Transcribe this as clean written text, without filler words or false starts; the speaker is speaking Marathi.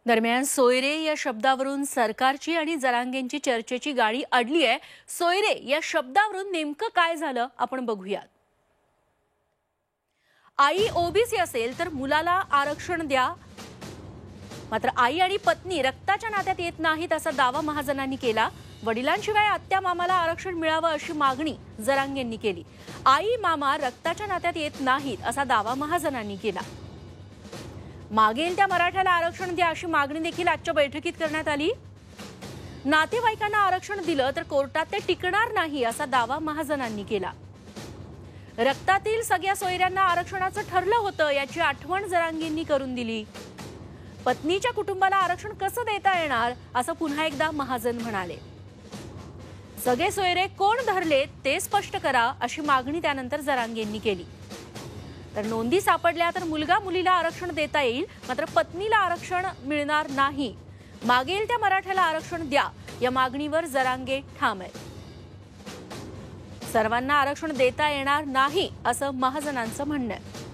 दरम्यान सोयरे या शब्दावरून सरकारची आणि जरांगेंची चर्चेची गाडी अडली आहे। सोयरे या शब्दावरून नेमकं काय झालं आपण बघूयात। आई ओबीसी असेल तर मुलाला आरक्षण द्या, मात्र आई आणि पत्नी रक्ताच्या नात्यात येत नाहीत असा दावा महाजनांनी केला। वडिलांशिवाय आत्या मामाला आरक्षण मिळावं अशी मागणी जरांगेंनी केली। आई मामा रक्ताच्या नात्यात येत नाहीत असा दावा महाजनांनी केला। मागेल त्या मराठ्याला आरक्षण द्या अशी मागणी देखील आजच्या बैठकीत करण्यात आली। नातेवाईकांना आरक्षण दिलं तर कोर्टात ते टिकणार नाही असा दावा महाजनांनी केला। रक्तातील सगळ्या सोयऱ्यांना आरक्षणाचं ठरलं होतं याची आठवण जरांगेंनी करून दिली। पत्नीच्या कुटुंबाला आरक्षण कसं देता येणार असं पुन्हा एकदा महाजन म्हणाले। सगळे सोयरे कोण धरले ते स्पष्ट करा अशी मागणी त्यानंतर जरांगेंनी केली। तर नोंदी सापडल्या तर मुलगा मुलीला आरक्षण देता येईल, मात्र पत्नीला आरक्षण मिळणार नाही। मागेल त्या मराठ्याला आरक्षण द्या या मागणीवर जरांगे ठाम आहेत। सर्वांना आरक्षण देता येणार नाही असं महाजनांचं म्हणणं आहे।